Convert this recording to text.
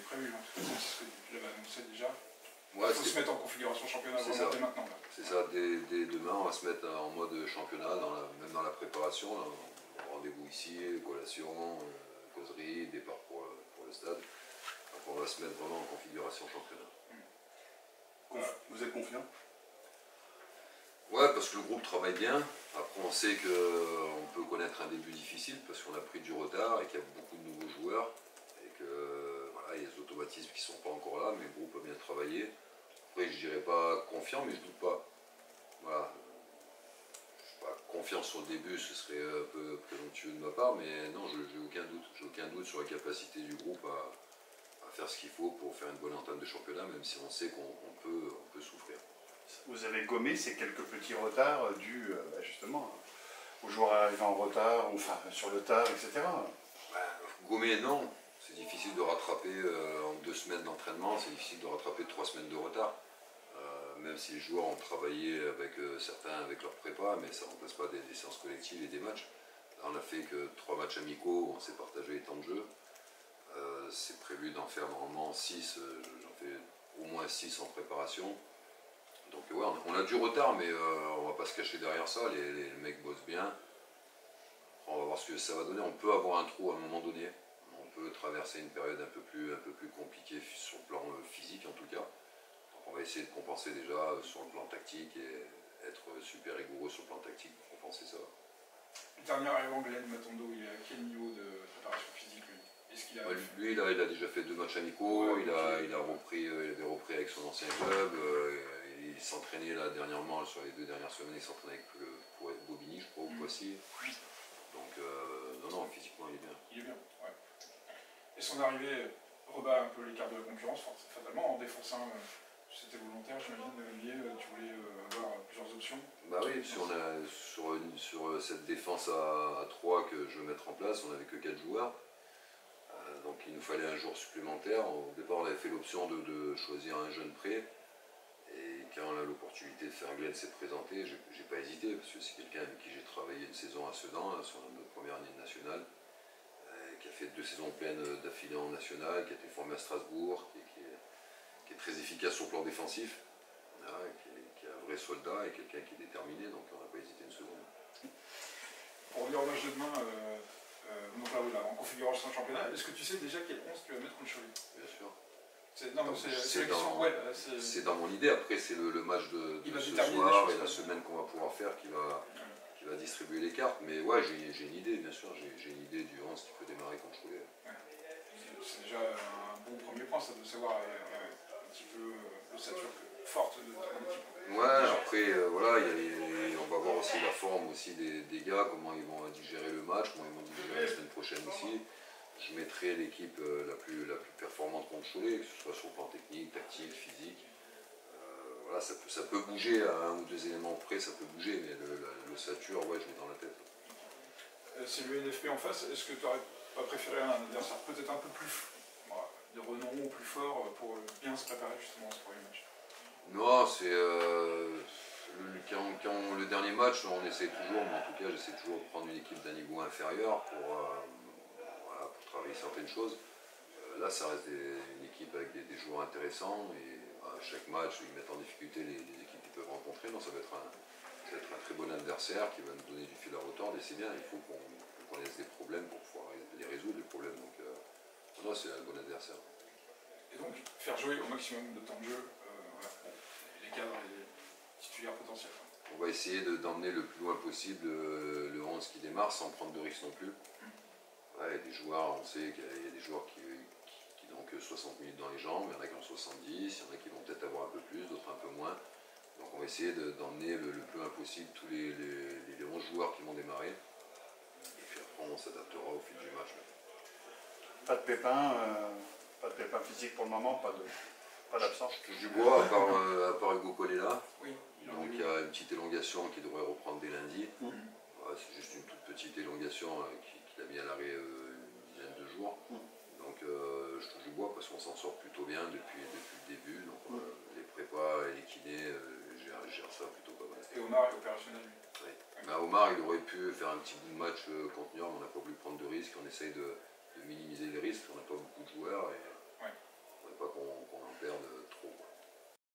est prévu. Hein. C'est ce que tu l'avais annoncé déjà. Ouais, il faut se mettre en configuration championnat vraiment dès maintenant. C'est ça, dès demain, on va se mettre en mode championnat, même dans la préparation. Rendez-vous ici, collation, causerie, départ pour le stade. Donc on va se mettre vraiment en configuration championnat. Vous êtes confiant? Ouais, parce que le groupe travaille bien. Après, on sait qu'on peut connaître un début difficile parce qu'on a pris du retard et qu'il y a beaucoup de nouveaux joueurs. Et que voilà, il y a des automatismes qui ne sont pas encore là, mais le groupe a bien travaillé. Après, je dirais pas confiant, mais je doute pas. Voilà. Je sais pas, confiant sur le début, ce serait un peu présomptueux de ma part, mais non, j'ai aucun doute. J'ai aucun doute sur la capacité du groupe à faire ce qu'il faut pour faire une bonne entame de championnat, même si on sait qu'on peut souffrir. Vous avez gommé ces quelques petits retards dus justement aux joueurs arrivant en retard, enfin sur le tard, etc. Gommer, non. C'est difficile de rattraper en 2 semaines d'entraînement, c'est difficile de rattraper 3 semaines de retard. Même si les joueurs ont travaillé avec certains avec leur prépa, mais ça ne remplace pas des séances collectives et des matchs. Là, on n'a fait que 3 matchs amicaux, on s'est partagé les temps de jeu. C'est prévu d'en faire normalement 6, j'en fais au moins 6 en préparation. Donc ouais, on a du retard, mais on va pas se cacher derrière ça, les mecs bossent bien. On va voir ce que ça va donner. On peut avoir un trou à un moment donné. On peut traverser une période un peu plus compliquée sur le plan physique en tout cas. Donc on va essayer de compenser déjà sur le plan tactique et être super rigoureux sur le plan tactique pour compenser ça. Dernier arrivant, Glenn Matondo, il est à quel niveau de préparation physique lui? Lui, il a déjà fait 2 matchs amicaux, il avait repris avec son ancien club, il s'entraînait là dernièrement, sur les 2 dernières semaines, il s'entraînait pour être Bobigny, je crois, ou Poissy. Donc, non, physiquement, il est bien. Il est bien, ouais. Et son arrivée rebat un peu l'écart de la concurrence, fatalement, en défonçant, c'était volontaire, j'imagine, Olivier, tu voulais avoir plusieurs options. Bah oui, si on a, sur cette défense à 3 que je veux mettre en place, on n'avait que 4 joueurs. Donc il nous fallait un jour supplémentaire. Au départ, on avait fait l'option de choisir un jeune prêt. Et quand l'opportunité de faire Glenn s'est présentée, j'ai pas hésité, parce que c'est quelqu'un avec qui j'ai travaillé une saison à Sedan, sur notre première année de nationale, qui a fait 2 saisons pleines d'affilée en nationale, qui a été formé à Strasbourg, qui est très efficace sur le plan défensif, voilà, qui est un vrai soldat et quelqu'un qui est déterminé, donc on n'a pas hésité une seconde. Pour revenir au match de demain, donc là, en configuration de championnat, est-ce que tu sais déjà quel 11 tu vas mettre contre Cholet? Bien sûr. C'est dans mon idée, après c'est le match de ce soir et la semaine qu'on va pouvoir faire qui va distribuer les cartes, mais ouais, j'ai une idée, bien sûr, j'ai une idée du 11 qui peut démarrer contre Cholet. Ouais. C'est déjà un bon premier point, ça de savoir un petit peu l'ossature forte de ton équipe. Ouais, après, voilà, on va voir aussi la forme aussi des gars, comment ils vont digérer le match, comment ils vont digérer la semaine prochaine aussi. Je mettrai l'équipe la plus performante contre Cholet, que ce soit sur le plan technique, tactique, physique. Voilà, ça peut bouger à 1 ou 2 éléments près, ça peut bouger, mais l'ossature, ouais, je l'ai dans la tête. C'est le NFP en face, est-ce que tu n'aurais pas préféré un adversaire peut-être un peu plus de renom ou plus fort pour bien se préparer justement à ce premier match? Non, c'est quand le dernier match, on essaie toujours, mais en tout cas j'essaie toujours de prendre une équipe d'un niveau inférieur pour travailler certaines choses. Là, ça reste une équipe avec des joueurs intéressants et à chaque match, ils mettent en difficulté les équipes qu'ils peuvent rencontrer. Donc ça va être un très bon adversaire qui va nous donner du fil à retordre et c'est bien, il faut qu'on connaisse des problèmes pour pouvoir les résoudre, les problèmes. Donc non, c'est un bon adversaire. Et donc, faire jouer au maximum de temps de jeu les cadres et les titulaires potentiels. On va essayer d'emmener le plus loin possible le 11 qui démarre sans prendre de risques non plus. Ouais, il y a des joueurs, on sait qu'il y a des joueurs qui n'ont que 60 minutes dans les jambes, il y en a qui ont 70, il y en a qui vont peut-être avoir un peu plus, d'autres un peu moins. Donc on va essayer d'emmener le plus loin possible tous les 11 joueurs qui vont démarrer. Et puis après on s'adaptera au fil du match. Pas de pépin physique pour le moment, pas d'absence. Je touche du bois, à part Hugo Colella. Oui, donc il y a une petite élongation qui devrait reprendre dès lundi. Ouais, c'est juste une toute petite élongation qu'il a mis à l'arrêt une dizaine de jours. Donc je touche du bois parce qu'on s'en sort plutôt bien depuis le début. Donc les prépas et les kinés gèrent ça plutôt pas mal. Et Omar est opérationnel lui. Oui. Bah, Omar il aurait pu faire un petit bout de match contre Niort, mais on n'a pas voulu prendre de risques. On essaye de minimiser les risques. On n'a pas beaucoup de